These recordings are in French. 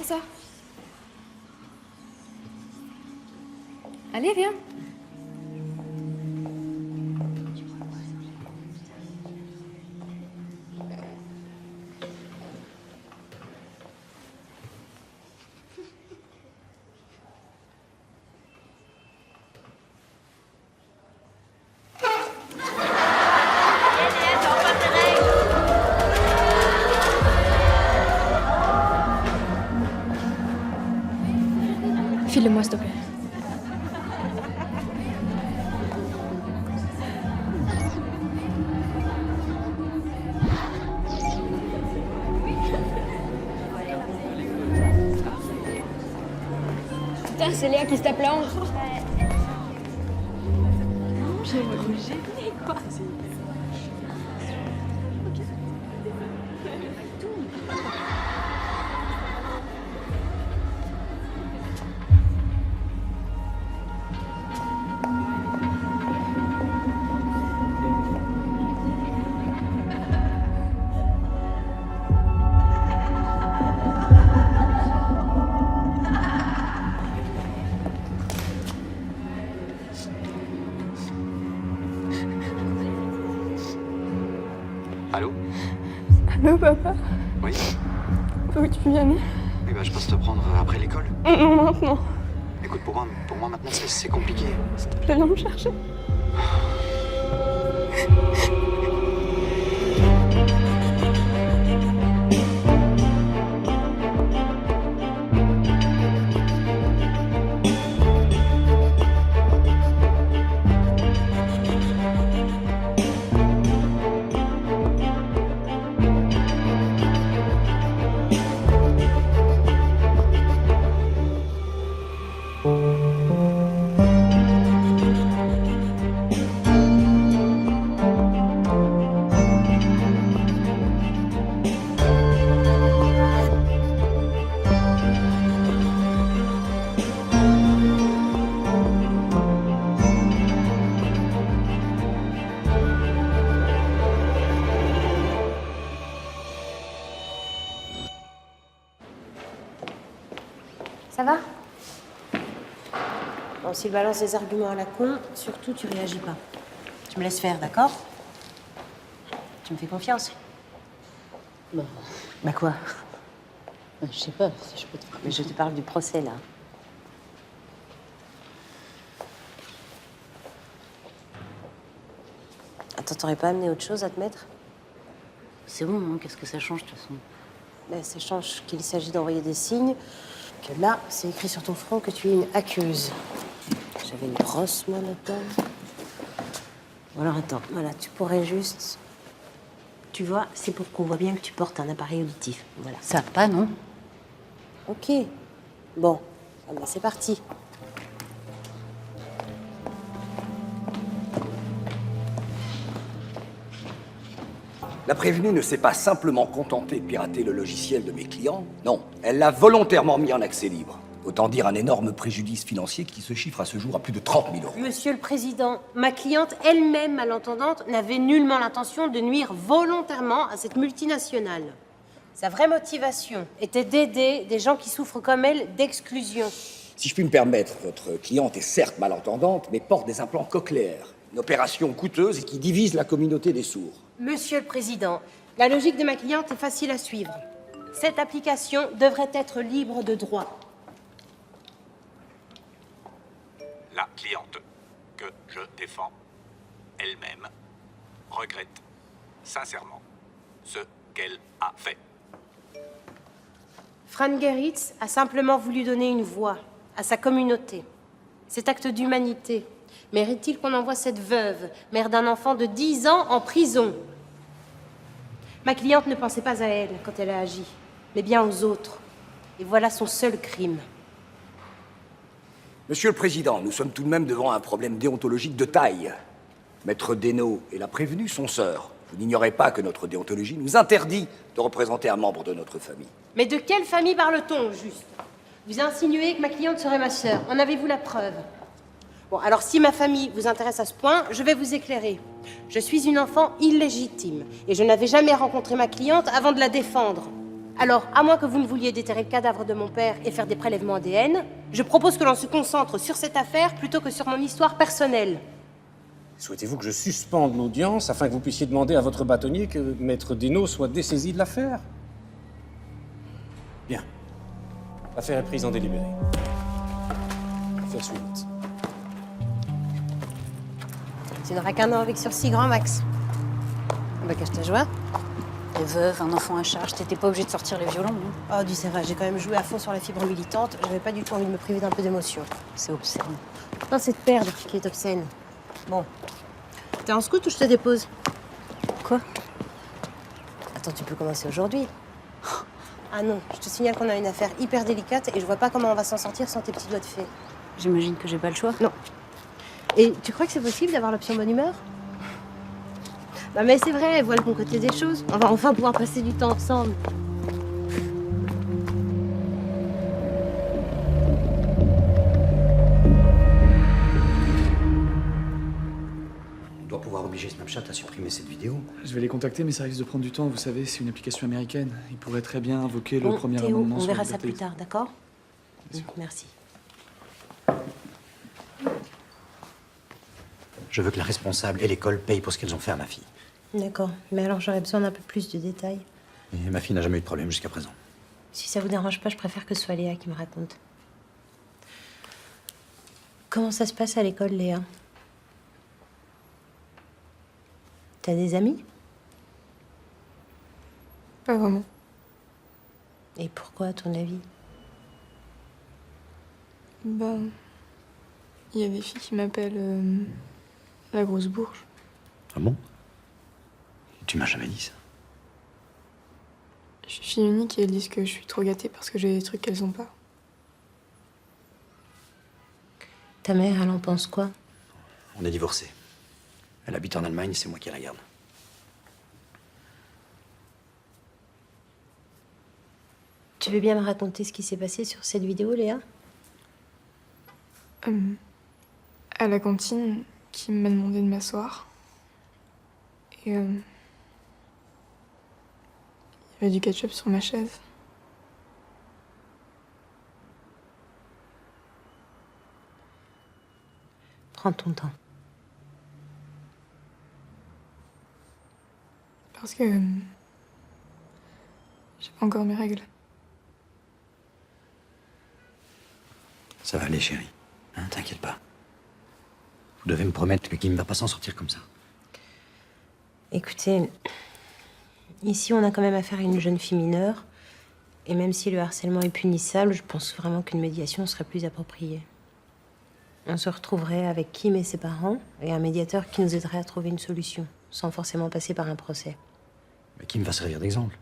c'est ça. Allez, viens. File-le-moi, s'il te plaît. Putain, c'est Léa qui se tape la honte. J'ai me gêner, quoi. Allô? Allô, papa? Oui? Où tu viens? Oui, bah je passe te prendre après l'école. Non, maintenant. Écoute, pour moi maintenant c'est compliqué. S'il te plaît, viens me chercher. Ça va? Bon, s'il balance des arguments à la con, surtout tu réagis pas. Tu me laisses faire, d'accord? Tu me fais confiance? Bon, Bah quoi? je sais pas si je peux te... Mais je te parle du procès, là. Attends, t'aurais pas amené autre chose à te mettre? C'est bon, hein, qu'est-ce que ça change de toute façon? Ben, ça change qu'il s'agit d'envoyer des signes, que là, c'est écrit sur ton front que tu es une accuse. J'avais une brosse, moi, là-dedans. Bon, alors attends, voilà, tu pourrais juste... Tu vois, c'est pour qu'on voit bien que tu portes un appareil auditif. Voilà. Ça va pas, non? Ok. Bon, ah ben, c'est parti. La prévenue ne s'est pas simplement contentée de pirater le logiciel de mes clients. Non, elle l'a volontairement mis en accès libre. Autant dire un énorme préjudice financier qui se chiffre à ce jour à plus de 30 000 euros. Monsieur le Président, ma cliente elle-même malentendante n'avait nullement l'intention de nuire volontairement à cette multinationale. Sa vraie motivation était d'aider des gens qui souffrent comme elle d'exclusion. Si je puis me permettre, votre cliente est certes malentendante, mais porte des implants cochléaires. Une opération coûteuse et qui divise la communauté des sourds. Monsieur le Président, la logique de ma cliente est facile à suivre. Cette application devrait être libre de droit. La cliente que je défends elle-même regrette sincèrement ce qu'elle a fait. Fran Geritz a simplement voulu donner une voix à sa communauté. Cet acte d'humanité mérite-t-il qu'on envoie cette veuve, mère d'un enfant de 10 ans, en prison? Ma cliente ne pensait pas à elle quand elle a agi, mais bien aux autres. Et voilà son seul crime. Monsieur le Président, nous sommes tout de même devant un problème déontologique de taille. Maître Desnaux et la prévenue sont sœurs. Vous n'ignorez pas que notre déontologie nous interdit de représenter un membre de notre famille. Mais de quelle famille parle-t-on, juste? Vous insinuez que ma cliente serait ma sœur. En avez-vous la preuve? Bon, alors si ma famille vous intéresse à ce point, je vais vous éclairer. Je suis une enfant illégitime et je n'avais jamais rencontré ma cliente avant de la défendre. Alors, à moins que vous ne vouliez déterrer le cadavre de mon père et faire des prélèvements ADN, je propose que l'on se concentre sur cette affaire plutôt que sur mon histoire personnelle. Souhaitez-vous que je suspende l'audience afin que vous puissiez demander à votre bâtonnier que Maître Desnos soit dessaisi de l'affaire? Bien. L'affaire est prise en délibéré. Affaire suivante. Tu n'auras qu'un an avec sursis grand max. Bah, cache ta joie. Les veuves, un enfant à charge, t'étais pas obligé de sortir les violons, non? Oh, dis c'est vrai, j'ai quand même joué à fond sur la fibre militante. J'avais pas du tout envie de me priver d'un peu d'émotion. C'est obscène. Non, c'est de perdre qui est obscène. Bon. T'es en scout ou je te dépose? Quoi? Attends, tu peux commencer aujourd'hui. Ah non, je te signale qu'on a une affaire hyper délicate et je vois pas comment on va s'en sortir sans tes petits doigts de fée. J'imagine que j'ai pas le choix. Non. Et tu crois que c'est possible d'avoir l'option bonne humeur? Bah mais c'est vrai, vois le bon côté des choses. On va enfin pouvoir passer du temps ensemble. On doit pouvoir obliger Snapchat à supprimer cette vidéo. Je vais les contacter, mais ça risque de prendre du temps. Vous savez, c'est une application américaine. Ils pourraient très bien invoquer le Bon, premier Théo, amendement on sur verra la ça plus liberté. tard, d'accord? Bien sûr. Merci. Je veux que la responsable et l'école payent pour ce qu'elles ont fait à ma fille. D'accord, mais alors j'aurais besoin d'un peu plus de détails. Et ma fille n'a jamais eu de problème jusqu'à présent. Si ça vous dérange pas, je préfère que ce soit Léa qui me raconte. Comment ça se passe à l'école, Léa? T'as des amis? Pas vraiment. Et pourquoi, à ton avis? Ben, il y a des filles qui m'appellent la grosse bourge. Ah bon? Tu m'as jamais dit ça. Je suis fille unique et elles disent que je suis trop gâtée parce que j'ai des trucs qu'elles ont pas. Ta mère, elle en pense quoi? On est divorcés. Elle habite en Allemagne, c'est moi qui la garde. Tu veux bien me raconter ce qui s'est passé sur cette vidéo, Léa? À la cantine, qui m'a demandé de m'asseoir. Et il y avait du ketchup sur ma chaise. Prends ton temps. Parce que j'ai pas encore mes règles. Ça va aller, chérie. Hein, t'inquiète pas. Vous devez me promettre que Kim va pas s'en sortir comme ça. Écoutez, ici on a quand même affaire à une jeune fille mineure. Et même si le harcèlement est punissable, je pense vraiment qu'une médiation serait plus appropriée. On se retrouverait avec Kim et ses parents et un médiateur qui nous aiderait à trouver une solution, sans forcément passer par un procès. Mais Kim va servir d'exemple.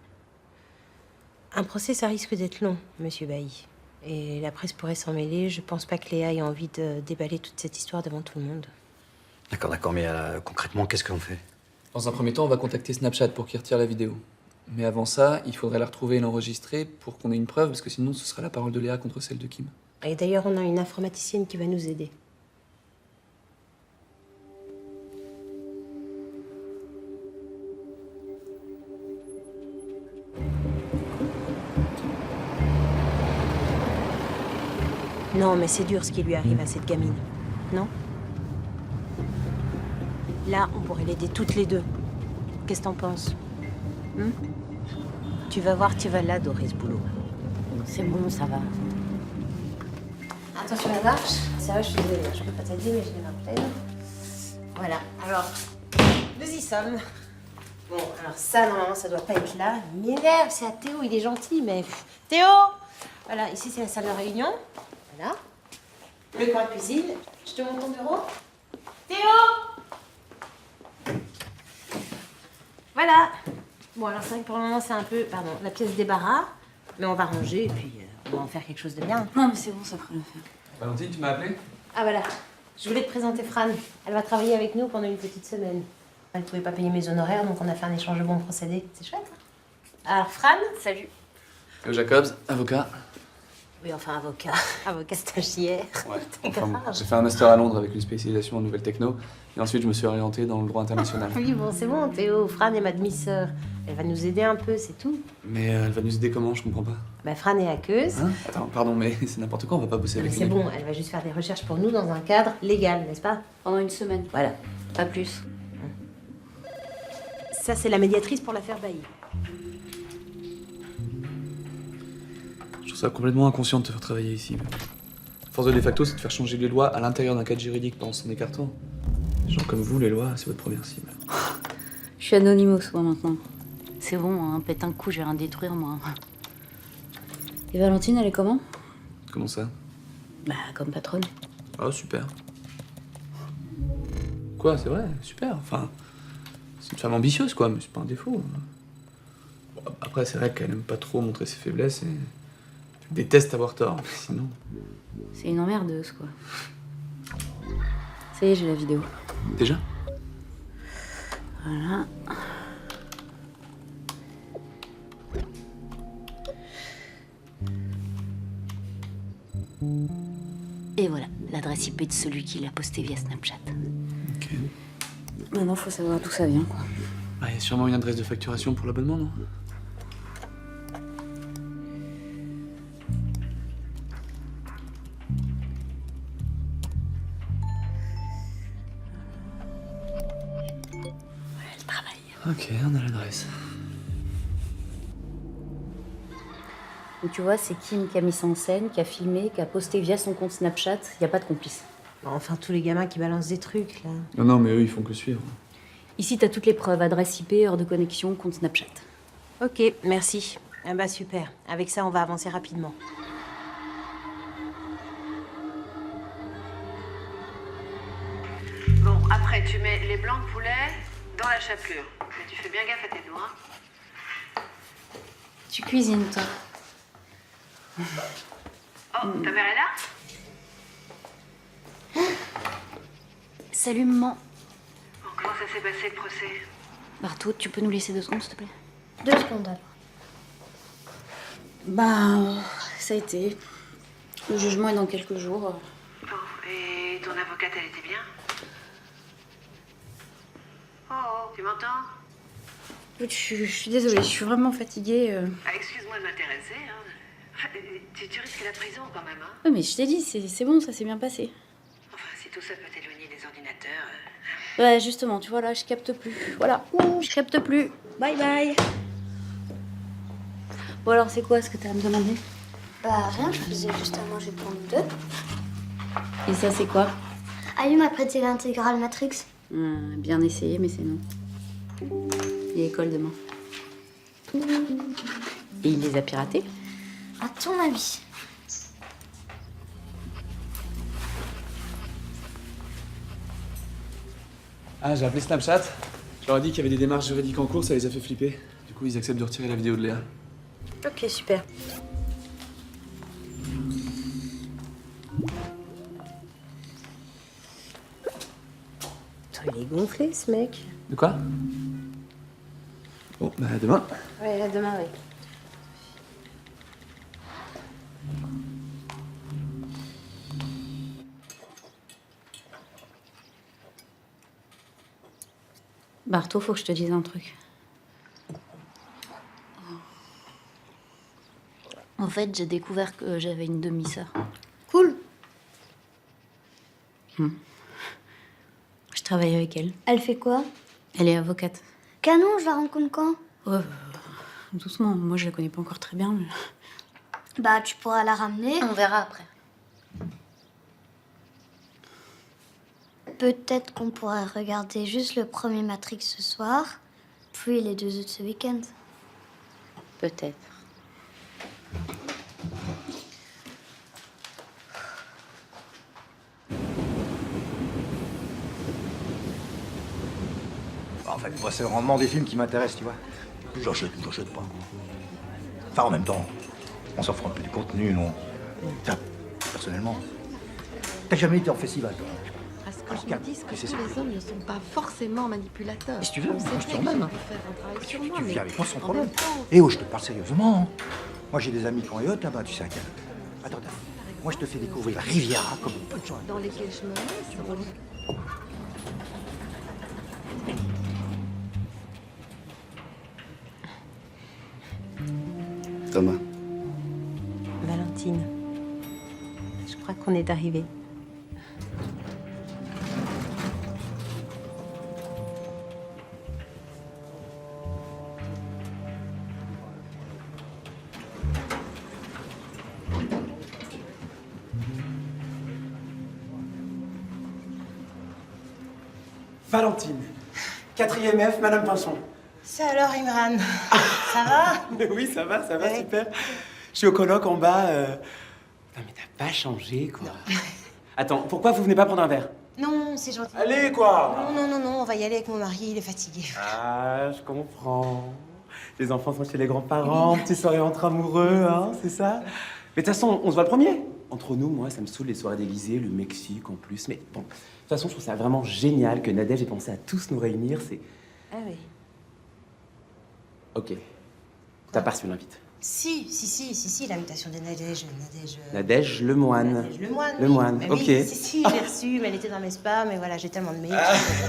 Un procès, ça risque d'être long, monsieur Bailly. Et la presse pourrait s'en mêler. Je pense pas que Léa ait envie de déballer toute cette histoire devant tout le monde. D'accord, mais concrètement, qu'est-ce qu'on fait? Dans un premier temps, on va contacter Snapchat pour qu'il retire la vidéo. Mais avant ça, il faudrait la retrouver et l'enregistrer pour qu'on ait une preuve, parce que sinon, ce sera la parole de Léa contre celle de Kim. Et d'ailleurs, on a une informaticienne qui va nous aider. Non, mais c'est dur ce qui lui arrive à cette gamine, non? Là, on pourrait l'aider toutes les deux. Qu'est-ce que t'en penses? Tu vas voir, tu vas l'adorer ce boulot. C'est bon, ça va. Attention à la marche. C'est vrai, je suis désolée, je peux pas t'aider, mais je l'ai ma pleine. Voilà, alors, nous y sommes. Bon, alors ça, normalement, ça doit pas être là. Il m'énerve, c'est à Théo, il est gentil, mais... Théo! Voilà, ici, c'est la salle de réunion. Voilà. Le coin cuisine. Je te montre ton bureau. Théo! Voilà. Bon, alors c'est vrai que pour le moment, c'est un peu, pardon, la pièce débarras. Mais on va ranger et puis on va en faire quelque chose de bien. Non, mais c'est bon, ça fera l'affaire. Valentine, tu m'as appelé? Ah voilà, je voulais te présenter Fran. Elle va travailler avec nous pendant une petite semaine. Elle ne pouvait pas payer mes honoraires, donc on a fait un échange de bons procédés. C'est chouette. Alors Fran, Salut. Théo Jacobs, avocat. Oui, enfin, avocat. Avocat stagiaire. Ouais. C'est grave. J'ai fait un master à Londres avec une spécialisation en nouvelles techno. Et ensuite, je me suis orienté dans le droit international. Oui, bon, c'est bon, Théo. Fran est ma demi-sœur. Elle va nous aider un peu, c'est tout. Mais elle va nous aider comment? Je comprends pas. Bah, Fran est hackeuse. Hein? Attends, pardon, mais c'est n'importe quoi, on va pas bosser Non, mais avec c'est une- bon, elle va juste faire des recherches pour nous dans un cadre légal, n'est-ce pas? Pendant une semaine, Voilà. pas plus. Ça, c'est la médiatrice pour l'affaire Bailly. Je trouve ça complètement inconscient de te faire travailler ici. Force de facto, c'est de faire changer les lois à l'intérieur d'un cadre juridique en s'en écartant. Des gens comme vous, les lois, c'est votre première cible. Je suis Anonymous, moi, maintenant. C'est bon, hein, pète un coup, je vais rien détruire, moi. Et Valentine, elle est comment? Comment ça? Bah, comme patronne. Ah, super. Quoi, c'est vrai, super. Enfin, c'est une femme ambitieuse, quoi, mais c'est pas un défaut. Bon, après, c'est vrai qu'elle aime pas trop montrer ses faiblesses et elle déteste avoir tort, mais sinon. C'est une emmerdeuse, quoi. Ça y est, j'ai la vidéo. Déjà? Voilà. Et voilà, l'adresse IP de celui qui l'a posté via Snapchat. Ok. Maintenant, faut savoir d'où ça vient, quoi. Bah, y a sûrement une adresse de facturation pour l'abonnement, non? Elle travaille. Ok, on a l'adresse. Donc, tu vois, c'est Kim qui a mis ça en scène, qui a filmé, qui a posté via son compte Snapchat. Y a pas de complice. Enfin, tous les gamins qui balancent des trucs, là. Non, non, mais eux, ils font que suivre. Ici, t'as toutes les preuves. Adresse IP, heure de connexion, compte Snapchat. Ok, merci. Ah bah super. Avec ça, on va avancer rapidement. Bon, après, tu mets les blancs de poulet dans la chapelure. Mais tu fais bien gaffe à tes doigts. Tu cuisines, toi? Oh, ta mère est là? Salut, maman. Bon, comment ça s'est passé le procès? Bartho, tu peux nous laisser 2 secondes, s'il te plaît? 2 secondes alors. Bah, ça a été. Le jugement est dans quelques jours. Bon, et ton avocate, elle était bien? Oh, tu m'entends? Je suis désolée, je suis vraiment fatiguée. Ah, excuse-moi de m'intéresser, hein. Tu risques la prison quand même, hein. Ouais, mais je t'ai dit, c'est bon, ça s'est bien passé. Enfin, si tout ça peut t'éloigner des ordinateurs... Ouais, justement, tu vois, là, je capte plus. Voilà, je capte plus. Bye bye. Bon, alors, c'est quoi ce que t'as à me demander? Bah rien, je faisais juste à manger pour nous 2. Et ça, c'est quoi? Ali m'a prêté l'intégrale Matrix. Bien essayé, mais c'est non. Il y a école demain. Et il les a piratés? À ton avis? Ah, j'ai appelé Snapchat. Je leur ai dit qu'il y avait des démarches juridiques en cours, ça les a fait flipper. Du coup, ils acceptent de retirer la vidéo de Léa. Ok, super. Putain, il est gonflé, ce mec. De quoi? Bon, bah, demain. Ouais, à demain, oui. Bartho, faut que je te dise un truc. En fait, j'ai découvert que j'avais une demi-sœur. Cool. Je travaille avec elle. Elle fait quoi? Elle est avocate. Canon, je la rencontre quand? Ouais, doucement. Moi, je la connais pas encore très bien. Mais... Bah tu pourras la ramener. On verra après. Peut-être qu'on pourrait regarder juste le premier Matrix ce soir, puis les 2 autres ce week-end. Peut-être. En fait, moi, c'est le rendement des films qui m'intéresse, tu vois. J'achète pas. Enfin, en même temps, on s'offre un peu du contenu, non? Enfin, personnellement, t'as jamais été en festival, toi? Parce que je me dis que tous les hommes ne sont pas forcément manipulateurs. Et si tu veux, moi, je te C'est vrai que remets. je peux faire un travail sur moi, Tu mais viens avec moi sans en problème. même temps, Eh oh, je te parle sérieusement. Hein. Moi, j'ai des amis qui ont yacht là-bas, tu sais à quel. Attends, moi je te fais découvrir Riviera comme peu de gens. Dans lesquels je me mets, c'est bon. Thomas. Valentine, je crois qu'on est arrivé. Valentine. 4e F, Madame Pinson. C'est alors, Imran. Ça va? Mais oui, ça va, Ouais. super. Je suis au colloque en bas. Putain, mais t'as pas changé, quoi. Attends, pourquoi vous venez pas prendre un verre? Non, c'est gentil. Allez, quoi. Non, on va y aller avec mon mari, il est fatigué. Ah, je comprends. Les enfants sont chez les grands-parents, petite soirée entre amoureux, hein, c'est ça? Mais de toute façon, on se voit le premier. Entre nous, moi, ça me saoule les soirées d'Élysée, le Mexique en plus. Mais bon, de toute façon, je trouve ça vraiment génial que Nadège ait pensé à tous nous réunir. C'est... Ah oui. Ok. T'as pas reçu l'invite. Si, l'invitation de Nadège. Nadège Lemoine. Nadège Lemoine. Le moine, Mais ok. Oui, si, j'ai reçu, mais elle était dans mes spams, mais voilà, j'ai tellement de mails.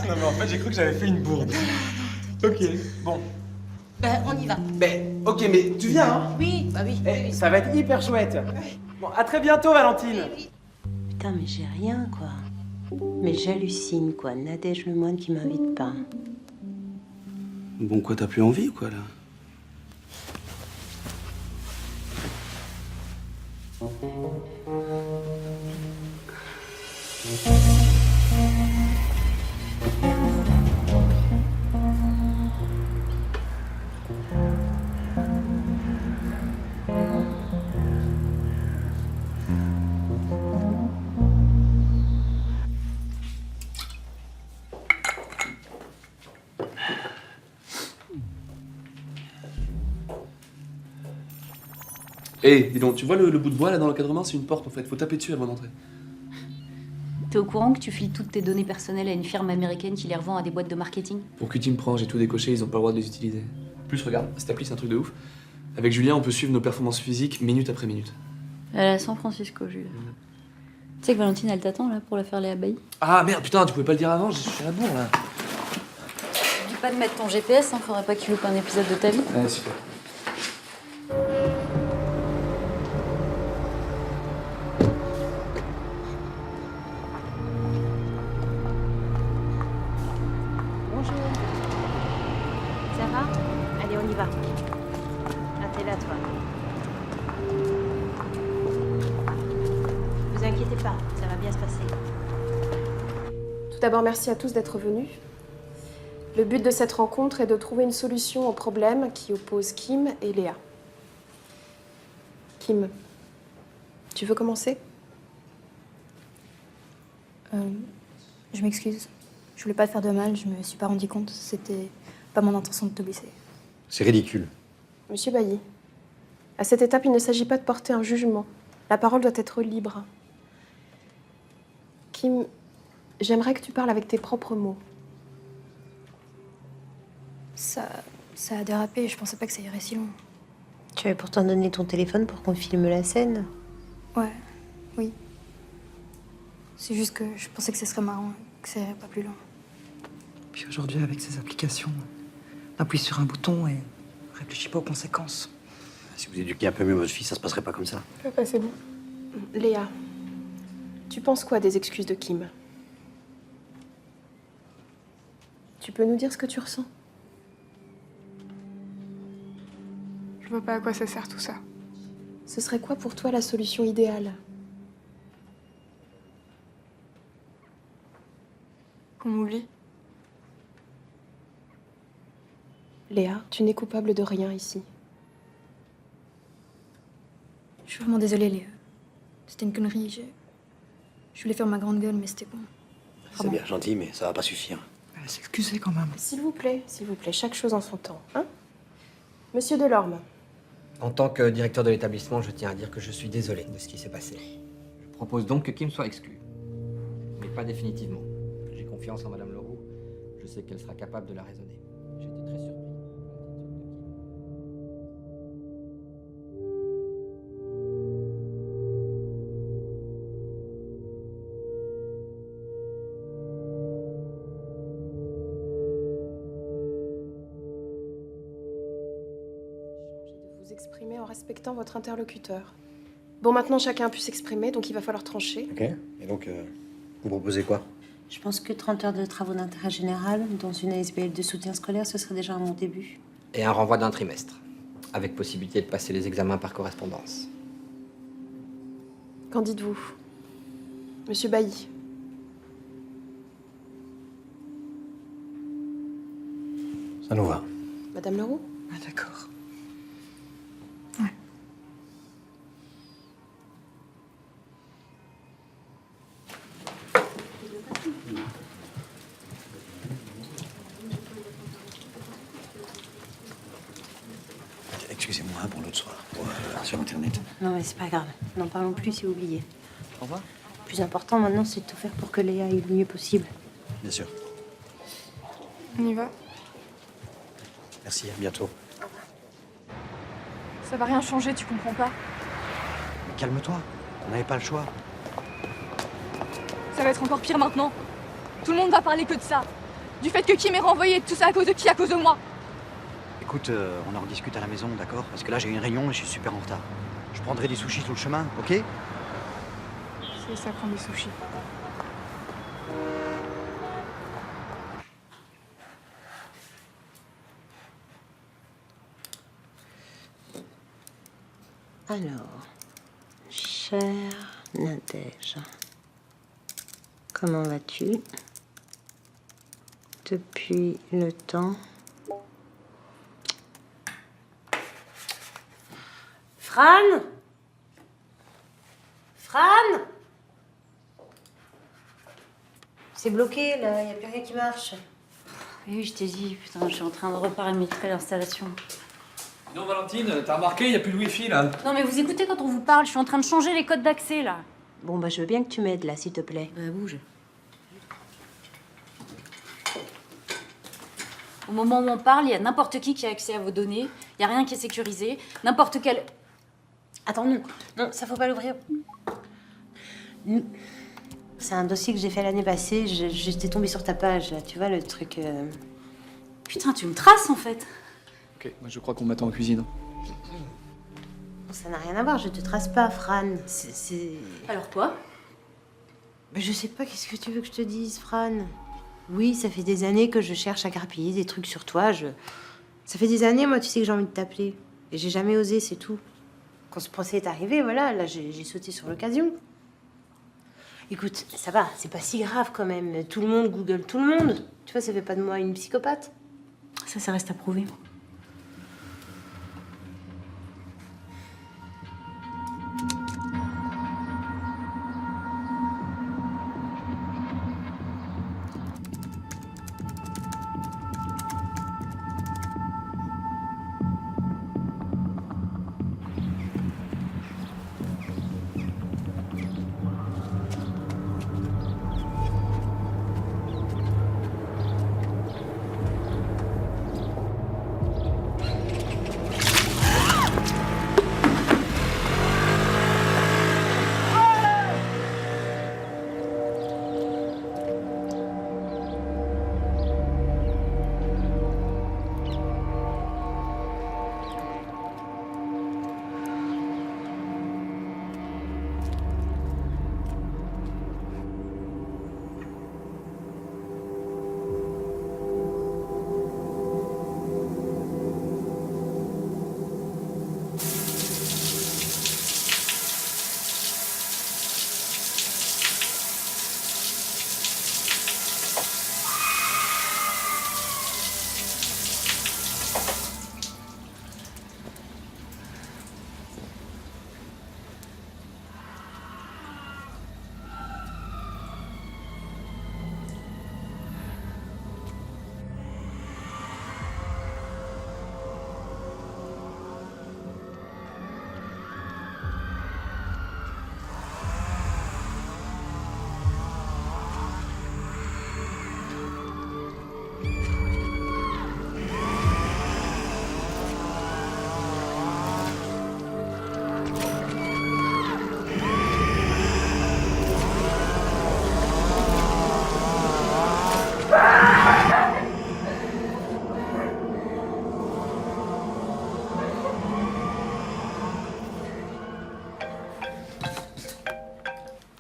Non, mais en fait, j'ai cru que j'avais fait une bourde. Ok, bon. Ben, on y va. Ben, ok, mais tu viens, hein? Oui, bah oui. Eh, ça va être hyper chouette. Bon, à très bientôt, Valentine. Putain, mais j'ai rien, quoi. Mais j'hallucine, quoi. Nadège Lemoine qui m'invite pas. Bon, quoi, t'as plus envie ou quoi, là? Eh, dis donc, tu vois le bout de bois là dans l'encadrement, c'est une porte en fait, faut taper dessus avant d'entrer. T'es au courant que tu files toutes tes données personnelles à une firme américaine qui les revend à des boîtes de marketing? Pour que tu me prends, j'ai tout décoché, ils ont pas le droit de les utiliser. En plus, regarde, cette appli c'est un truc de ouf. Avec Julien, on peut suivre nos performances physiques minute après minute. Elle est à San Francisco, Jules. Tu sais que Valentine, elle t'attend là pour la faire les abeilles. Ah merde, putain, tu pouvais pas le dire avant, je suis à la bourre là. Dis pas de mettre ton GPS, hein, faudrait pas qu'il loupe un épisode de ta vie. Ouais, super. Bonjour. Ça va? Allez, on y va. Ah, t'es là, toi. Vous inquiétez pas, ça va bien se passer. Tout d'abord, merci à tous d'être venus. Le but de cette rencontre est de trouver une solution au problème qui oppose Kim et Léa. Kim, tu veux commencer? Je m'excuse. Je voulais pas te faire de mal, je me suis pas rendu compte. C'était pas mon intention de te blesser. C'est ridicule. Monsieur Bailly, à cette étape, il ne s'agit pas de porter un jugement. La parole doit être libre. Kim, j'aimerais que tu parles avec tes propres mots. Ça a dérapé, je pensais pas que ça irait si loin. Tu avais pourtant donné ton téléphone pour qu'on filme la scène. Ouais, oui. C'est juste que je pensais que ce serait marrant, que ça irait pas plus loin. Puis aujourd'hui, avec ces applications, on appuie sur un bouton et on réfléchit pas aux conséquences. Si vous éduquiez un peu mieux votre fille, ça se passerait pas comme ça. Papa, c'est bon. Léa, tu penses quoi des excuses de Kim? Tu peux nous dire ce que tu ressens? Je vois pas à quoi ça sert tout ça. Ce serait quoi pour toi la solution idéale? Qu'on m'oublie. Léa, tu n'es coupable de rien ici. Je suis vraiment désolée, Léa. C'était une connerie. Je voulais faire ma grande gueule, mais c'était bon. C'est bien gentil, mais ça va pas suffire. S'excuser quand même. S'il vous plaît, chaque chose en son temps, hein? Monsieur Delorme. En tant que directeur de l'établissement, je tiens à dire que je suis désolé de ce qui s'est passé. Je propose donc que Kim soit exclue. Mais pas définitivement. J'ai confiance en Madame Leroux. Je sais qu'elle sera capable de la raisonner. J'étais très surpris. exprimer en respectant votre interlocuteur. Bon, maintenant chacun a pu s'exprimer, donc il va falloir trancher. Ok. Et donc, vous proposez quoi? Je pense que 30 heures de travaux d'intérêt général dans une ASBL de soutien scolaire, ce serait déjà un bon début. Et un renvoi d'un trimestre, avec possibilité de passer les examens par correspondance. Qu'en dites-vous, Monsieur Bailly? Ça nous va. Madame Leroux? Ah, d'accord. Excusez-moi pour l'autre soir, sur Internet. Non, mais c'est pas grave. N'en parlons plus, c'est oublié. Au revoir. Le plus important maintenant, c'est de tout faire pour que Léa aille le mieux possible. Bien sûr. On y va? Merci, à bientôt. Ça va rien changer, tu comprends pas? Mais calme-toi, on n'avait pas le choix. Ça va être encore pire maintenant. Tout le monde va parler que de ça. Du fait que Kim est renvoyé, tout ça à cause de qui? À cause de moi. Écoute, on en rediscute à la maison, d'accord? Parce que là, j'ai une réunion et je suis super en retard. Je prendrai des sushis sur le chemin, ok? C'est ça, prendre des sushis. Alors, chère Nadège, comment vas-tu depuis le temps? Fran? Fran? C'est bloqué là, il n'y a plus rien qui marche. Oui, je t'ai dit, putain, je suis en train de reparamétrer l'installation. Non, Valentine, t'as remarqué, il y a plus de wifi là. Non, mais vous écoutez quand on vous parle, je suis en train de changer les codes d'accès là. Bon, bah je veux bien que tu m'aides là, s'il te plaît. Bah, bouge. Au moment où on parle, il y a n'importe qui a accès à vos données, il n'y a rien qui est sécurisé, n'importe quel... Attends, non, non, ça faut pas l'ouvrir. C'est un dossier que j'ai fait l'année passée, j'étais tombée sur ta page, là, tu vois, le truc... Putain, tu me traces en fait. Ok, moi je crois qu'on m'attend en cuisine. Ça n'a rien à voir, je te trace pas, Fran. C'est... Alors quoi? Mais je sais pas, qu'est-ce que tu veux que je te dise, Fran? Oui, ça fait des années que je cherche à grappiller des trucs sur toi, Ça fait des années, moi, tu sais que j'ai envie de t'appeler. Et j'ai jamais osé, c'est tout. Quand ce procès est arrivé, voilà, là, j'ai sauté sur l'occasion. Écoute, ça va, c'est pas si grave quand même. Tout le monde google tout le monde. Tu vois, ça fait pas de moi une psychopathe. Ça reste à prouver.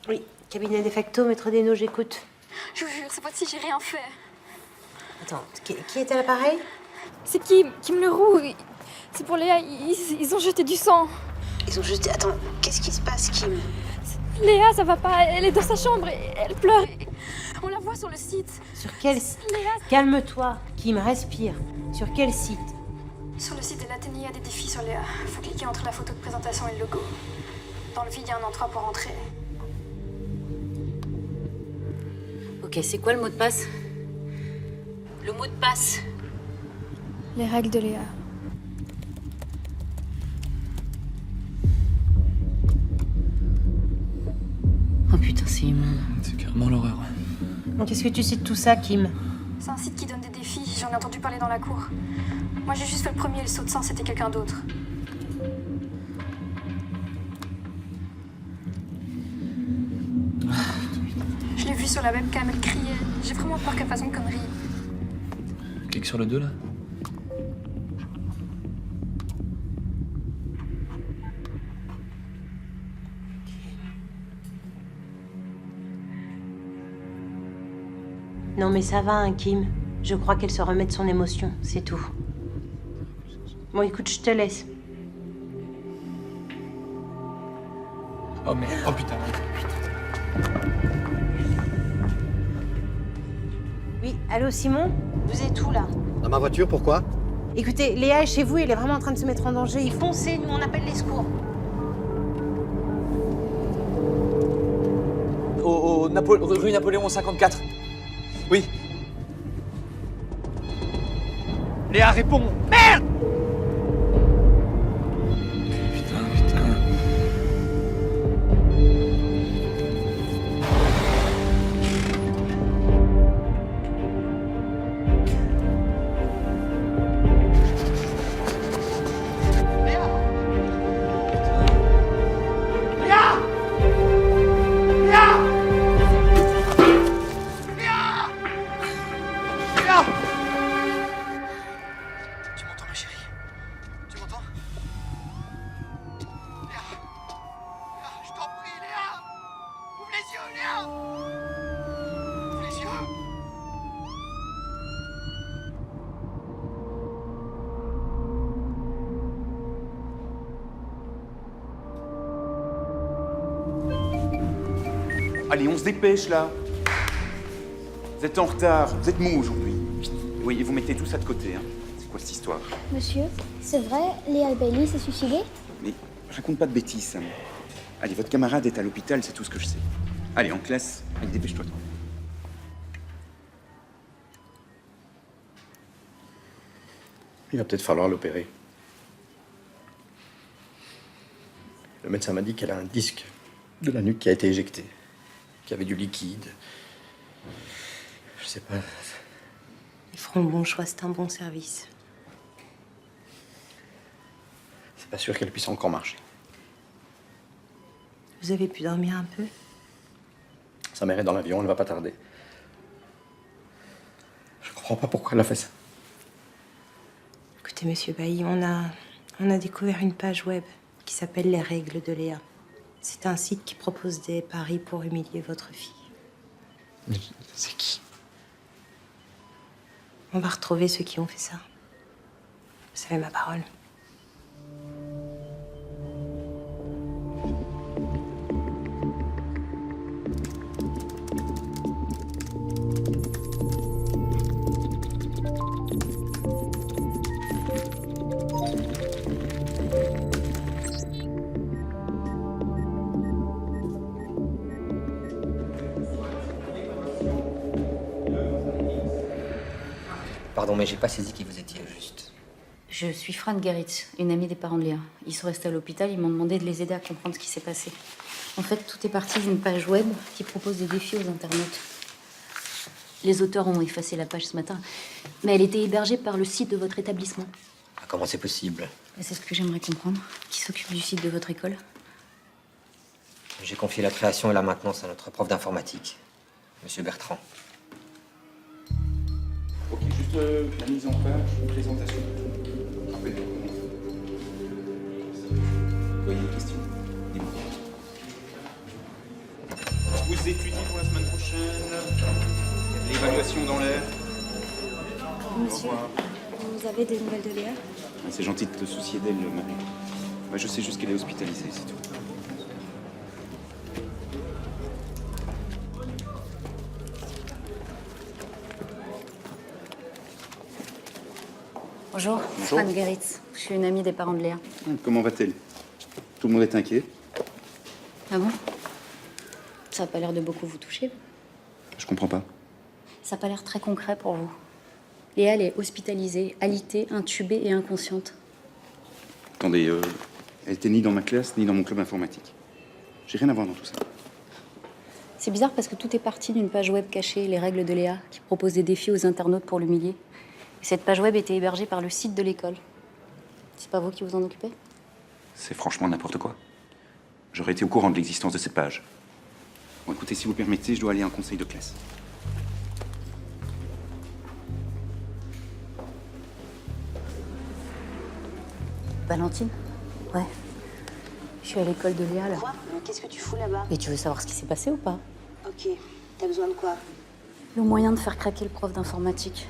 Oui, cabinet de facto, maître Desnos, j'écoute. Je vous jure, cette fois-ci, j'ai rien fait. Attends, qui est à l'appareil? C'est Kim Leroux. C'est pour Léa, ils ont jeté du sang. Ils ont jeté... Attends, qu'est-ce qui se passe, Kim? Léa, ça va pas, elle est dans sa chambre et elle pleure. On la voit sur le site. Sur quel site? Calme-toi, Kim, respire. Sur quel site? Sur le site de l'Athénée, il y a des défis sur Léa. Faut cliquer entre la photo de présentation et le logo. Dans le vide, il y a un endroit pour entrer. Ok, c'est quoi le mot de passe? Le mot de passe. Les règles de Léa. Oh putain, c'est immonde. C'est carrément l'horreur. Donc, qu'est-ce que tu sais de tout ça, Kim? C'est un site qui donne des défis. J'en ai entendu parler dans la cour. Moi, j'ai juste fait le premier. Le saut de sang, c'était quelqu'un d'autre. Je l'ai vue sur la webcam, elle criait. J'ai vraiment peur qu'elle fasse une connerie. Clique sur le 2 là. Non, mais ça va, hein, Kim. Je crois qu'elle se remet de son émotion, c'est tout. Bon, écoute, je te laisse. Oh merde, oh putain. Oui, allô, Simon? Vous êtes où, là? Dans ma voiture, pourquoi? Écoutez, Léa est chez vous, elle est vraiment en train de se mettre en danger. Il foncez, nous, on appelle les secours. Rue Napoléon 54. Oui. Léa, réponds! Merde! Putain. Tu m'entends, ma chérie? Tu m'entends? Léa! Léa, je t'en prie, Léa! Ouvre les yeux, Léa! Ouvre les yeux! Allez, on se dépêche là. Vous êtes en retard, vous êtes mou aujourd'hui. Oui, et vous mettez tout ça de côté. Hein. C'est quoi cette histoire? Monsieur, c'est vrai, Léa Bailey s'est suicidée? Mais raconte pas de bêtises, Sam. Allez, votre camarade est à l'hôpital, c'est tout ce que je sais. Allez, en classe, allez, dépêche-toi. Il va peut-être falloir l'opérer. Le médecin m'a dit qu'elle a un disque de la nuque qui a été éjecté, qu'il y avait du liquide. Je sais pas. Ils feront le bon choix, c'est un bon service. C'est pas sûr qu'elle puisse encore marcher. Vous avez pu dormir un peu? Sa mère est dans l'avion, elle va pas tarder. Je comprends pas pourquoi elle a fait ça. Écoutez, monsieur Bailly, on a découvert une page web qui s'appelle Les Règles de Léa. C'est un site qui propose des paris pour humilier votre fille. C'est qui? On va retrouver ceux qui ont fait ça. Vous savez ma parole. Pardon, mais j'ai pas saisi qui vous étiez, juste. Je suis Fran Gerritz, une amie des parents de Léa. Ils sont restés à l'hôpital, ils m'ont demandé de les aider à comprendre ce qui s'est passé. En fait, tout est parti d'une page web qui propose des défis aux internautes. Les auteurs ont effacé la page ce matin, mais elle était hébergée par le site de votre établissement. Ah, comment c'est possible? Et c'est ce que j'aimerais comprendre. Qui s'occupe du site de votre école? J'ai confié la création et la maintenance à notre prof d'informatique, Monsieur Bertrand. Ok, juste la mise en page, une présentation. Rappelez-vous. Vous voyez une question? Dis-moi. vous étudiez pour la semaine prochaine. L'évaluation dans l'air. Monsieur, vous avez des nouvelles de Léa? Ah, c'est gentil de te soucier d'elle, Marie. Moi, je sais juste qu'elle est hospitalisée, c'est tout. Bonjour, Bonjour. Fran Geritz. Je suis une amie des parents de Léa. Comment va-t-elle? Tout le monde est inquiet. Ah bon? Ça n'a pas l'air de beaucoup vous toucher. Je comprends pas. Ça n'a pas l'air très concret pour vous. Léa, elle est hospitalisée, alitée, intubée et inconsciente. Attendez, elle était ni dans ma classe, ni dans mon club informatique. J'ai rien à voir dans tout ça. C'est bizarre parce que tout est parti d'une page web cachée, Les Règles de Léa, qui propose des défis aux internautes pour l'humilier. Et cette page web était hébergée par le site de l'école. C'est pas vous qui vous en occupez? C'est franchement n'importe quoi. J'aurais été au courant de l'existence de cette page. Bon, écoutez, si vous permettez, je dois aller en conseil de classe. Valentine? Ouais. Je suis à l'école de Léa, là. Quoi? Mais qu'est-ce que tu fous là-bas? Et tu veux savoir ce qui s'est passé ou pas? Ok. T'as besoin de quoi? Le moyen de faire craquer le prof d'informatique.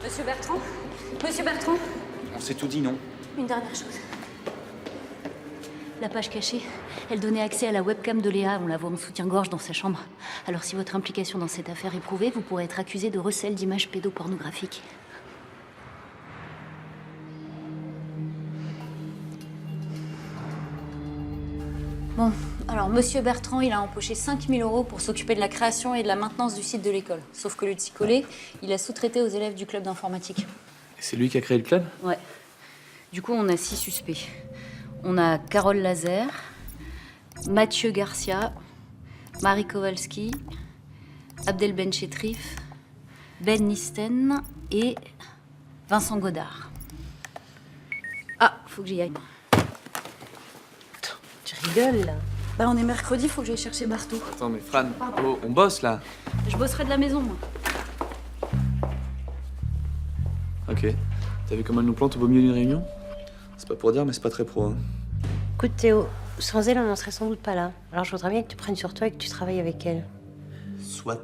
Monsieur Bertrand? Monsieur Bertrand? On s'est tout dit, non? Une dernière chose. La page cachée, elle donnait accès à la webcam de Léa. On la voit en soutien-gorge dans sa chambre. Alors si votre implication dans cette affaire est prouvée, vous pourrez être accusé de recel d'images pédopornographiques. Bon, alors Monsieur Bertrand, il a empoché 5 000 € pour s'occuper de la création et de la maintenance du site de l'école. Sauf que lieu de s'y coller, il a sous-traité aux élèves du club d'informatique. Et c'est lui qui a créé le club? Ouais. Du coup, on a 6 suspects. On a Carole Lazer, Mathieu Garcia, Marie Kowalski, Abdel Benchetrif, Ben Nisten et Vincent Godard. Ah, faut que j'y aille. Tu rigoles, là? Bah, on est mercredi, faut que j'aille chercher Bartou. Attends, mais Fran, oh, on bosse là. Je bosserai de la maison, moi. Ok. T'as vu comment elle nous plante au beau milieu d'une réunion? C'est pas pour dire, mais c'est pas très pro. Hein. Écoute, Théo, sans elle, on n'en serait sans doute pas là. Alors, je voudrais bien que tu prennes sur toi et que tu travailles avec elle. Soit.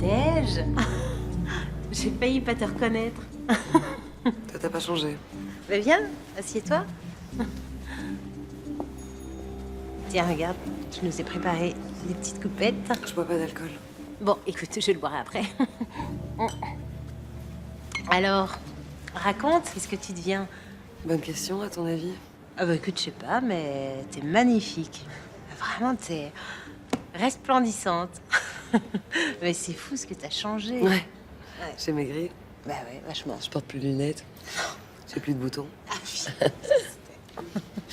Nadège? J'ai failli pas te reconnaître. Toi, t'as pas changé. Mais viens, assieds-toi. Tiens, regarde, je nous ai préparé des petites coupettes. Je bois pas d'alcool. Bon, écoute, je le boirai après. Alors, raconte, qu'est-ce que tu deviens? Bonne question, à ton avis? Ah bah écoute, je sais pas, mais t'es magnifique. Vraiment, t'es resplendissante. Mais c'est fou ce que t'as changé. Ouais. J'ai maigri. Bah ouais, vachement. Je porte plus de lunettes. J'ai plus de boutons. Ah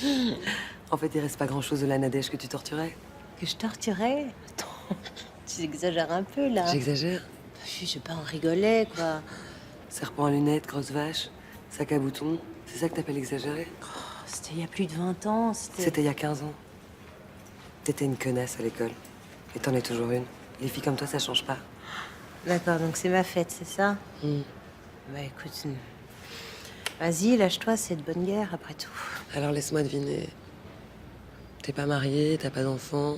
oui. En fait, il reste pas grand-chose de la Nadège que tu torturais. Que je torturais? Attends, tu exagères un peu, là. J'exagère. Je sais pas, on rigolait, quoi. Serpent à lunettes, grosse vache, sac à boutons. C'est ça que t'appelles exagérer? C'était il y a plus de 20 ans, C'était il y a 15 ans. T'étais une connasse à l'école. Et t'en es toujours une. Les filles comme toi, ça change pas. D'accord, donc c'est ma fête, c'est ça? Bah écoute, vas-y, lâche-toi, c'est de bonne guerre, après tout. Alors laisse-moi deviner. T'es pas mariée, t'as pas d'enfant.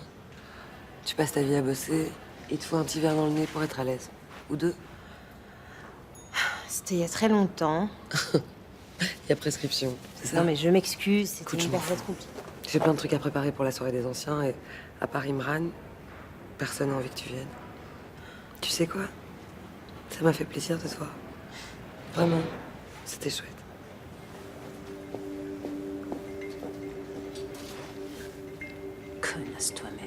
Tu passes ta vie à bosser. Il te faut un petit verre dans le nez pour être à l'aise. Ou deux. C'était il y a très longtemps. Il y a prescription, c'est ça? Non mais je m'excuse, c'était Écoute, une je m'en période fous. compliquée. J'ai plein de trucs à préparer pour la soirée des anciens et à part Imran, personne n'a envie que tu viennes. Tu sais quoi? Ça m'a fait plaisir de te voir. Vraiment, c'était chouette. Connasse toi-même.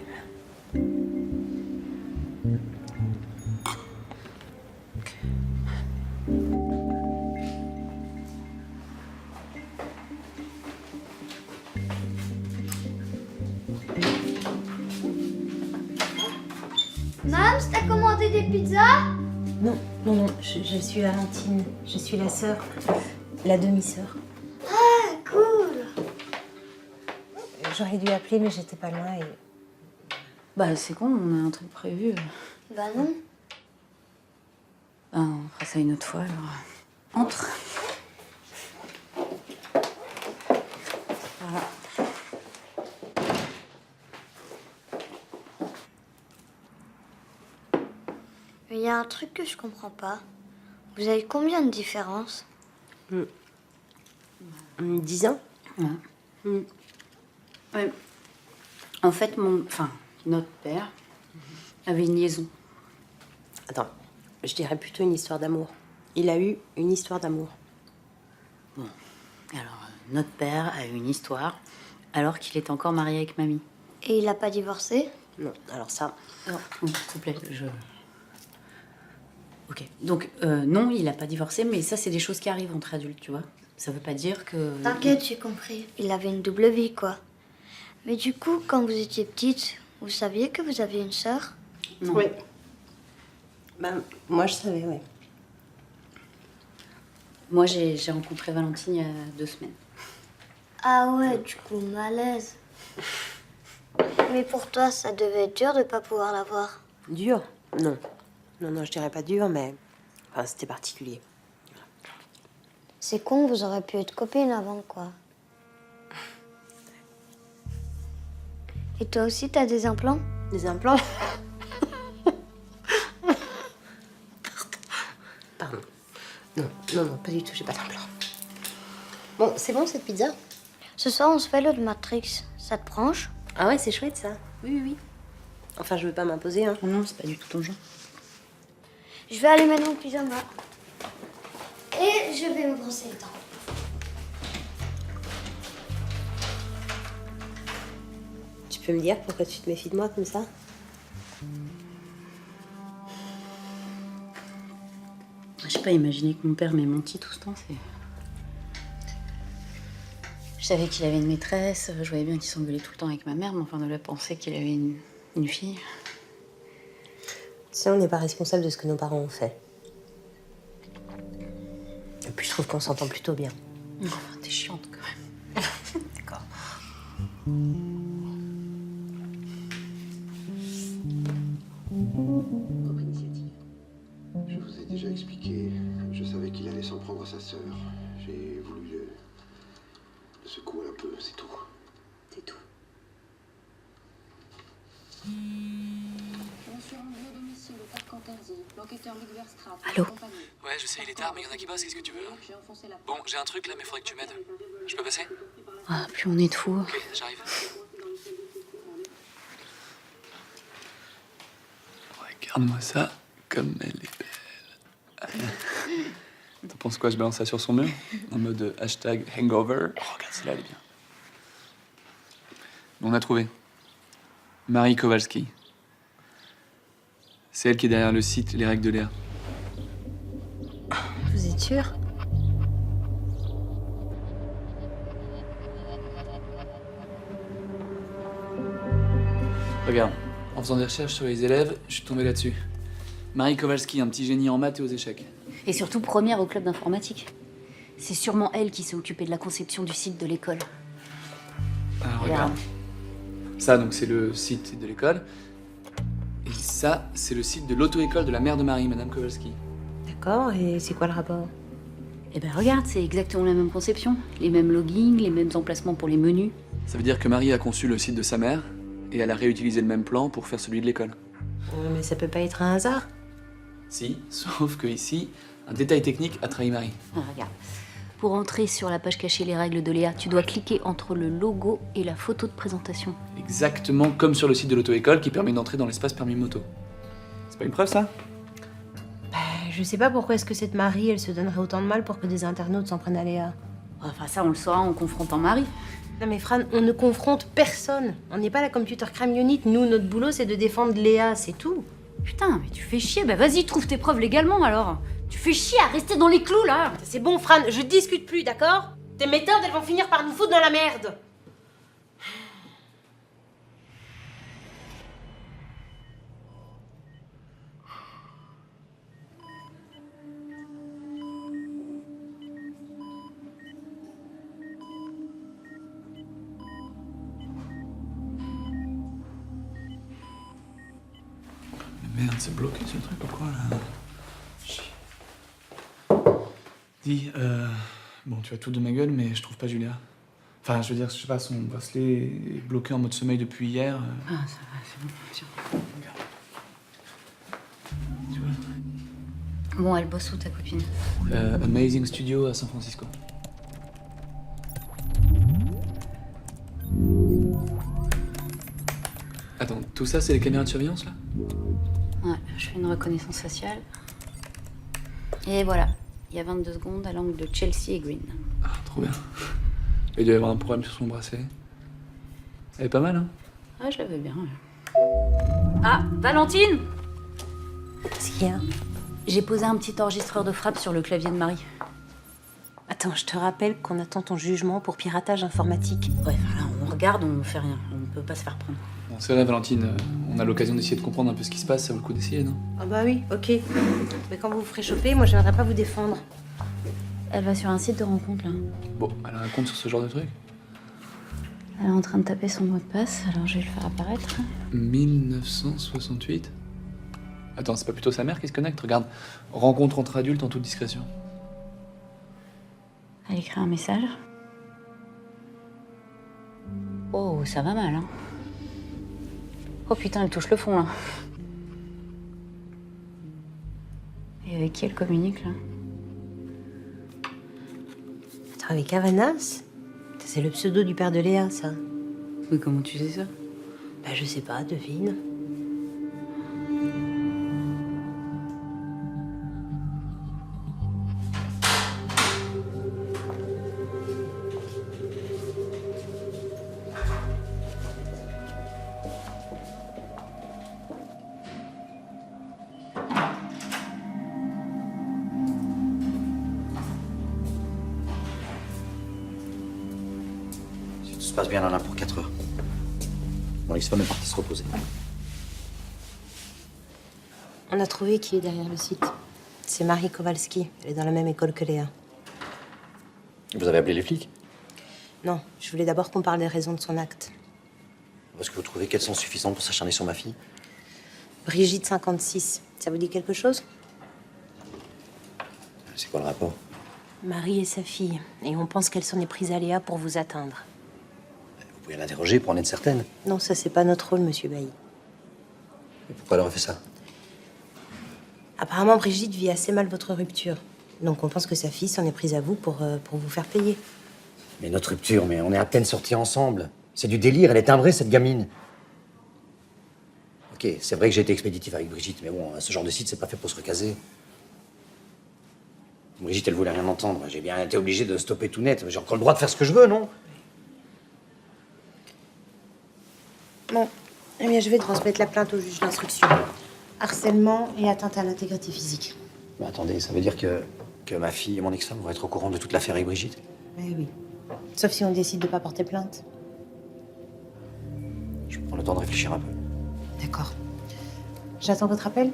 Maman, t'as commandé des pizzas? Non, je suis Valentine. Je suis la sœur, la demi-sœur. Ah, cool. J'aurais dû appeler, mais j'étais pas loin et... Bah, c'est con, on a un truc prévu. Bah non. Ah, on fera ça une autre fois, alors. Entre. Voilà. Mais il y a un truc que je comprends pas. Vous avez combien de différences? 10 ans. Ouais. Ouais. En fait, notre père avait une liaison. Attends, je dirais plutôt une histoire d'amour. Il a eu une histoire d'amour. Bon, alors, notre père a eu une histoire alors qu'il était encore marié avec mamie. Et il a pas divorcé? Non, alors ça... Non, s'il te plaît, Ok, donc non, il a pas divorcé, mais ça, c'est des choses qui arrivent entre adultes, tu vois. Ça veut pas dire que... T'inquiète, j'ai compris. Il avait une double vie, quoi. Mais du coup, quand vous étiez petite, vous saviez que vous aviez une sœur? Non. Oui. Ben, moi, je savais, oui. Moi, j'ai rencontré Valentine il y a 2 semaines. Ah ouais, du coup, malaise. Mais pour toi, ça devait être dur de pas pouvoir la voir. Dur? Non. Non, je dirais pas dur, mais... Enfin, c'était particulier. C'est con, vous auriez pu être copines avant, quoi. Et toi aussi, t'as des implants? Des implants? Pardon. Non, pas du tout, j'ai pas d'implant. Bon, c'est bon cette pizza? Ce soir, on se fait l'autre Matrix. Ça te branche? Ah ouais, c'est chouette ça. Oui. Enfin, je veux pas m'imposer, hein. Non, c'est pas du tout ton genre. Je vais aller mettre mon pyjama. Et je vais me brosser les dents. Tu peux me dire pourquoi tu te méfies de moi comme ça? Je sais pas, imaginer que mon père m'ait menti tout ce temps, c'est... Je savais qu'il avait une maîtresse, je voyais bien qu'il s'engueulait tout le temps avec ma mère, mais enfin, de là penser qu'il avait une fille... Tu sais, on n'est pas responsable de ce que nos parents ont fait. Et puis je trouve qu'on s'entend plutôt bien. Enfin, t'es chiante quand même. D'accord. Votre initiative. Je vous ai déjà expliqué. Je savais qu'il allait s'en prendre à sa sœur. J'ai voulu le secouer un peu, c'est tout. C'est tout. Allô? Ouais, je sais, il est tard, mais il y en a qui bossent, qu'est-ce que tu veux là? Bon, j'ai un truc là, mais faudrait que tu m'aides. Je peux passer? Ah, plus on est de fous. Ok, j'arrive. Regarde-moi ça, comme elle est belle. T'en penses quoi, je balance ça sur son mur? En mode hashtag hangover. Oh, regarde, celle-là, elle est bien. On a trouvé. Marie Kowalski. C'est elle qui est derrière le site Les Règles de Léa. Vous êtes sûr? Regarde, en faisant des recherches sur les élèves, je suis tombé là-dessus. Marie Kowalski, un petit génie en maths et aux échecs. Et surtout première au club d'informatique. C'est sûrement elle qui s'est occupée de la conception du site de l'école. Alors regarde. Ça, donc, c'est le site de l'école. Et ça, c'est le site de l'auto-école de la mère de Marie, Madame Kowalski. D'accord, et c'est quoi le rapport? Eh ben regarde, c'est exactement la même conception. Les mêmes logins, les mêmes emplacements pour les menus. Ça veut dire que Marie a conçu le site de sa mère et elle a réutilisé le même plan pour faire celui de l'école. Mais ça peut pas être un hasard? Si, sauf que ici, un détail technique a trahi Marie. Ah, regarde. Pour entrer sur la page cachée Les Règles de Léa, tu dois cliquer entre le logo et la photo de présentation. Exactement comme sur le site de l'auto-école qui permet d'entrer dans l'espace permis moto. C'est pas une preuve, ça? Je sais pas pourquoi est-ce que cette Marie, elle se donnerait autant de mal pour que des internautes s'en prennent à Léa. Enfin, ça, on le saura en confrontant Marie. Non mais Fran, on ne confronte personne. On n'est pas la computer crime unit. Nous, notre boulot, c'est de défendre Léa, c'est tout. Putain, mais tu fais chier. Bah vas-y, trouve tes preuves légalement, alors. Tu fais chier à rester dans les clous, là. C'est bon, Fran, je discute plus, d'accord? Tes méthodes, elles vont finir par nous foutre dans la merde. train de se bloquer ce truc, pourquoi là? Dis, bon, tu as tout de ma gueule, mais je trouve pas Julia. Enfin, je veux dire, je sais pas, son bracelet est bloqué en mode sommeil depuis hier. Ah, ça va, c'est bon, tiens. Tu vois? Bon, elle bosse où, ta copine? Amazing Studio à San Francisco. Attends, tout ça, c'est les caméras de surveillance, là? Ouais, je fais une reconnaissance faciale. Et voilà, il y a 22 secondes à l'angle de Chelsea et Green. Ah, trop bien. Il doit y avoir un problème sur son bracelet. Elle est pas mal, hein? Ah, je l'avais bien, ouais. Ah, Valentine! Qu'est-ce qu'il y a? J'ai posé un petit enregistreur de frappe sur le clavier de Marie. Attends, je te rappelle qu'on attend ton jugement pour piratage informatique. Bref, là, on regarde, on fait rien. On ne peut pas se faire prendre. Bon, c'est vrai, Valentine, on a l'occasion d'essayer de comprendre un peu ce qui se passe, ça vaut le coup d'essayer, non? Ah bah oui, ok. Mais quand vous vous ferez choper, moi je viendrai pas vous défendre. Elle va sur un site de rencontre, là. Bon, elle a un compte sur ce genre de truc? Elle est en train de taper son mot de passe, alors je vais le faire apparaître. 1968? Attends, c'est pas plutôt sa mère qui se connecte? Regarde, rencontre entre adultes en toute discrétion. Elle écrit un message. Oh, ça va mal, hein. Oh putain, elle touche le fond, là. Et avec qui elle communique, là? Attends, avec Havanas? C'est le pseudo du père de Léa, ça. Mais comment tu sais ça? Bah je sais pas, devine. Si tout se passe bien, on en a pour 4 heures. Mon ex-femme est partie se reposer. On a trouvé qui est derrière le site. C'est Marie Kowalski. Elle est dans la même école que Léa. Vous avez appelé les flics? Non, je voulais d'abord qu'on parle des raisons de son acte. Est-ce que vous trouvez qu'elles sont suffisantes pour s'acharner sur ma fille? Brigitte, 56. Ça vous dit quelque chose? C'est quoi le rapport? Marie et sa fille. Et on pense qu'elle s'en est prise à Léa pour vous atteindre. Vous pouvez l'interroger pour en être certaine. Non, ça c'est pas notre rôle, monsieur Bailly. Et pourquoi elle aurait fait ça? Apparemment, Brigitte vit assez mal votre rupture. Donc on pense que sa fille s'en est prise à vous pour vous faire payer. Mais notre rupture, mais on est à peine sortis ensemble. C'est du délire, elle est timbrée, cette gamine. Ok, c'est vrai que j'ai été expéditif avec Brigitte, mais bon, ce genre de site, c'est pas fait pour se recaser. Brigitte, elle voulait rien entendre. J'ai bien été obligé de stopper tout net. J'ai encore le droit de faire ce que je veux, non? Bon, eh bien je vais transmettre la plainte au juge d'instruction. Harcèlement et atteinte à l'intégrité physique. Mais attendez, ça veut dire que ma fille et mon ex-femme vont être au courant de toute l'affaire avec Brigitte? Eh oui. Sauf si on décide de pas porter plainte. Je prends le temps de réfléchir un peu. D'accord. J'attends votre appel.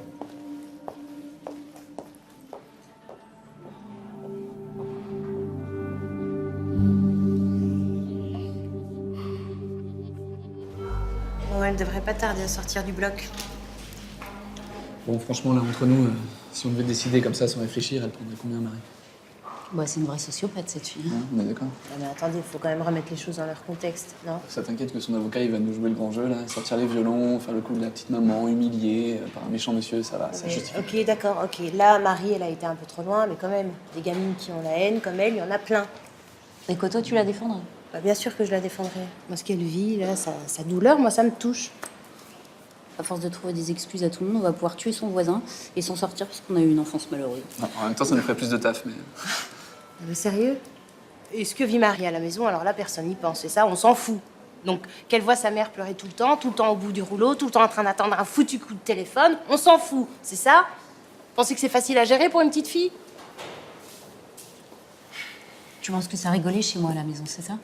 Bon, elle devrait pas tarder à sortir du bloc. Bon, franchement, là, entre nous, si on devait décider comme ça sans réfléchir, elle prendrait combien, Marie? Bah, c'est une vraie sociopathe, cette fille. Hein, on est d'accord? Ah, mais attendez, il faut quand même remettre les choses dans leur contexte, non? Ça t'inquiète que son avocat, il va nous jouer le grand jeu, là, sortir les violons, faire le coup de la petite maman, humiliée par un méchant monsieur, ça va, ça Mais, justifie. ok, d'accord, ok. Là, Marie, elle a été un peu trop loin, mais quand même, des gamines qui ont la haine, comme elle, il y en a plein. Et que toi, tu la défendrais? Bah, bien sûr que je la défendrai. Moi, ce qu'elle vit, là, sa douleur, moi, ça me touche. À force de trouver des excuses à tout le monde, on va pouvoir tuer son voisin et s'en sortir parce qu'on a eu une enfance malheureuse. Non, en même temps, ça nous ferait plus de taf, mais... Mais sérieux? Et ce que vit Marie à la maison, alors là, personne n'y pense. Et ça, on s'en fout. Donc, qu'elle voit sa mère pleurer tout le temps au bout du rouleau, tout le temps en train d'attendre un foutu coup de téléphone, on s'en fout. C'est ça? Pensez que c'est facile à gérer pour une petite fille? Tu penses que ça rigolait chez moi à la maison, c'est ça?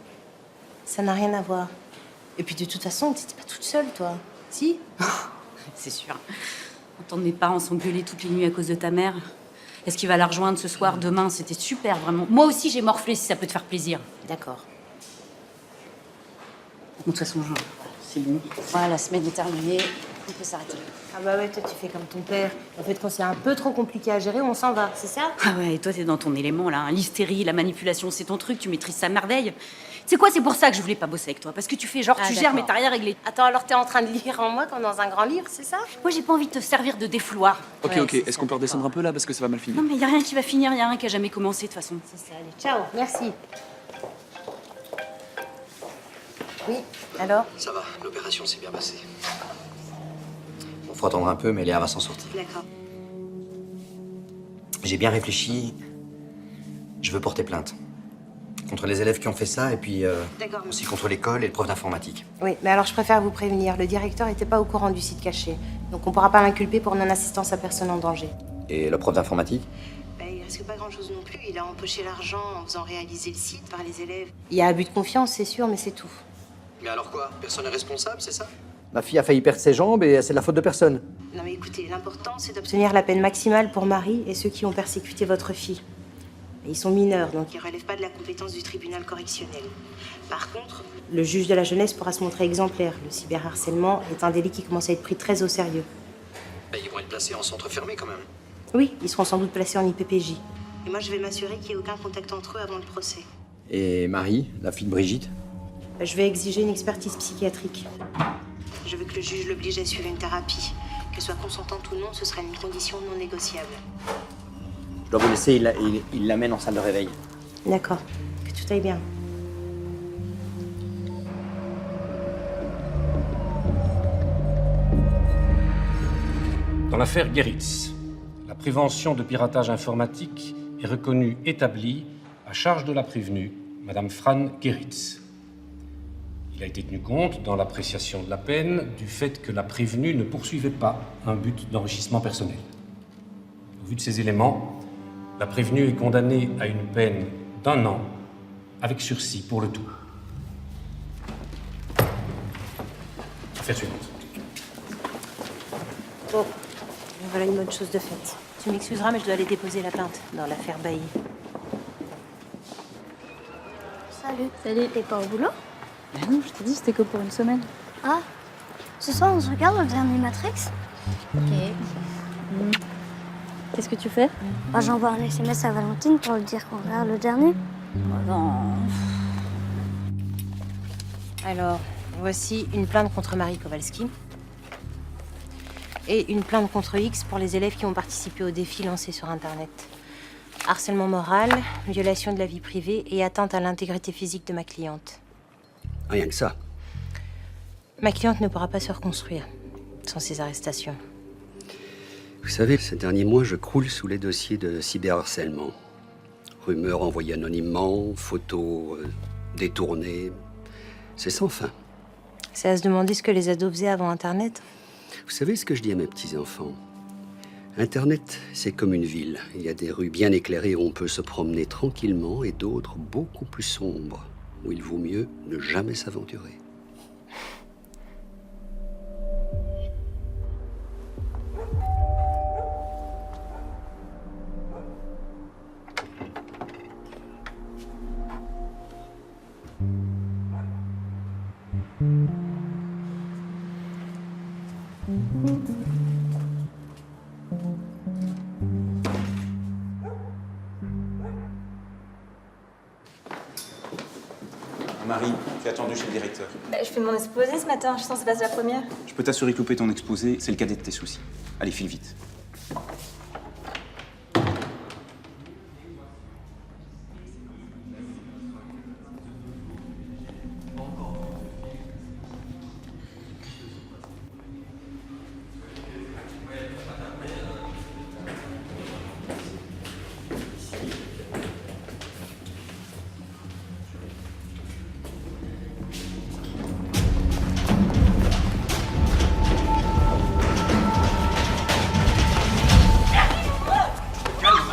Ça n'a rien à voir. Et puis, de toute façon, t'étais pas toute seule, toi. Si? C'est sûr. Entendre mes parents s'engueuler toutes les nuits à cause de ta mère. Est-ce qu'il va la rejoindre ce soir, demain? C'était super, vraiment. Moi aussi, j'ai morflé, si ça peut te faire plaisir. D'accord. De toute façon, c'est bon. Voilà, la semaine est terminée. qu'on peut s'arrêter. Ah bah ouais, toi tu fais comme ton père. En fait, quand c'est un peu trop compliqué à gérer, on s'en va, c'est ça? Ah ouais, et toi t'es dans ton élément là, hein. L'hystérie, la manipulation, c'est ton truc, tu maîtrises ça merveille. C'est quoi, c'est pour ça que je voulais pas bosser avec toi, parce que tu fais genre, tu gères mais t'as rien réglé. Attends, alors t'es en train de lire en moi comme dans un grand livre, c'est ça? Moi j'ai pas envie de te servir de défouloir. Ok, Ouais, ok. c'est Est-ce qu'on peut redescendre un peu là parce que ça va mal finir? Non mais y a rien qui va finir, y a rien qui a jamais commencé de toute façon. C'est ça, allez, ciao, merci. Oui, alors? Ça va, l'opération s'est bien passée. Bon, faut attendre un peu, mais Léa va s'en sortir. D'accord. J'ai bien réfléchi. Je veux porter plainte. Contre les élèves qui ont fait ça, et puis D'accord. aussi contre l'école et le prof d'informatique. Oui, mais alors je préfère vous prévenir, le directeur n'était pas au courant du site caché. Donc on pourra pas l'inculper pour non-assistance à personne en danger. Et le prof d'informatique? Bah, il risque pas grand-chose non plus. Il a empoché l'argent en faisant réaliser le site par les élèves. Il y a abus de confiance, c'est sûr, mais c'est tout. Mais alors quoi? Personne n'est responsable, c'est ça? Ma fille a failli perdre ses jambes et c'est de la faute de personne. Non mais écoutez, l'important c'est Obtenir la peine maximale pour Marie et ceux qui ont persécuté votre fille. Mais ils sont mineurs, donc qui ne relève pas de la compétence du tribunal correctionnel. Par contre, le juge de la jeunesse pourra se montrer exemplaire. Le cyberharcèlement est un délit qui commence à être pris très au sérieux. Ben, ils vont être placés en centre fermé quand même. Oui, ils seront sans doute placés en IPPJ. et moi je vais m'assurer qu'il n'y ait aucun contact entre eux avant le procès. Et Marie, la fille de Brigitte? Je vais exiger une expertise psychiatrique. Je veux que le juge l'oblige à suivre une thérapie. Qu'elle soit consentante ou non, ce sera une condition non négociable. Je dois vous laisser, il l'amène en salle de réveil. D'accord. Que tout aille bien. Dans l'affaire Geritz, la prévention de piratage informatique est reconnue établie à charge de la prévenue, Madame Fran Geritz. Il a été tenu compte, dans l'appréciation de la peine, du fait que la prévenue ne poursuivait pas un but d'enrichissement personnel. Au vu de ces éléments, la prévenue est condamnée à une peine d'1 an, avec sursis pour le tout. Affaire suivante. Bon, voilà une bonne chose de faite. Tu m'excuseras, mais je dois aller déposer la plainte dans l'affaire Bailly. Salut. Salut. T'es pas au boulot? Bah non, je t'ai dit, c'était que pour une semaine. Ah, ce soir on se regarde le dernier Matrix? Ok. Qu'est-ce que tu fais? Bah, j'envoie un SMS à Valentine pour lui dire qu'on regarde le dernier. Oh non. Alors, voici une plainte contre Marie Kowalski. Et une plainte contre X pour les élèves qui ont participé au défi lancé sur Internet. Harcèlement moral, violation de la vie privée et atteinte à l'intégrité physique de ma cliente. Rien que ça. Ma cliente ne pourra pas se reconstruire sans ces arrestations. Vous savez, ces derniers mois, je croule sous les dossiers de cyberharcèlement. Rumeurs envoyées anonymement, photos détournées. C'est sans fin. C'est à se demander ce que les ados faisaient avant Internet. Vous savez ce que je dis à mes petits-enfants? Internet, c'est comme une ville. Il y a des rues bien éclairées où on peut se promener tranquillement et d'autres beaucoup plus sombres, où il vaut mieux ne jamais s'aventurer. Marie, t'es attendue chez le directeur. Bah, je fais mon exposé ce matin, je sens que c'est pas la première. Je peux t'assurer que louper ton exposé, c'est le cadet de tes soucis. Allez, file vite.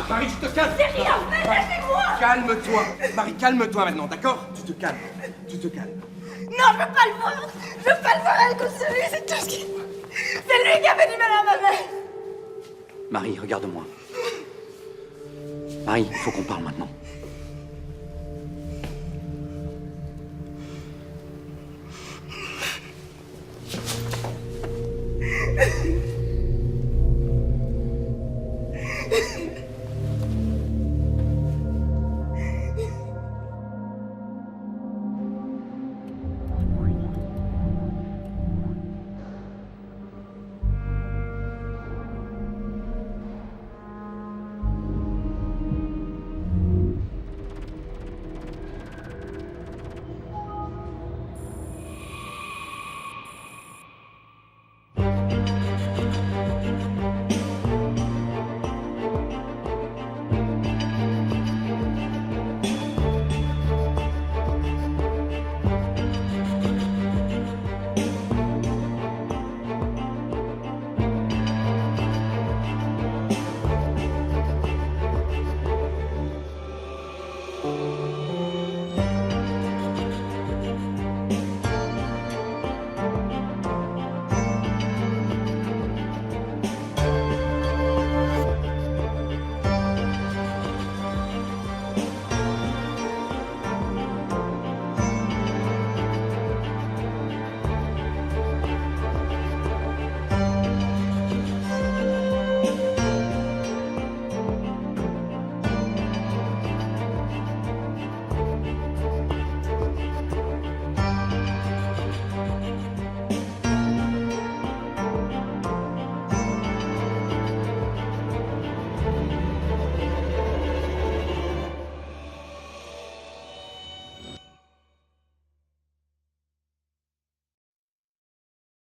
Marie, tu te calmes. C'est rien, lâchez-moi. Calme-toi. Marie, calme-toi maintenant, d'accord? Tu te calmes. Tu te calmes. Non, je veux pas le voir. Je veux pas le voir à cause de lui, c'est tout ce qui... C'est lui qui a fait du mal à ma mère. Marie, regarde-moi. Marie, il faut qu'on parle maintenant. Chérie.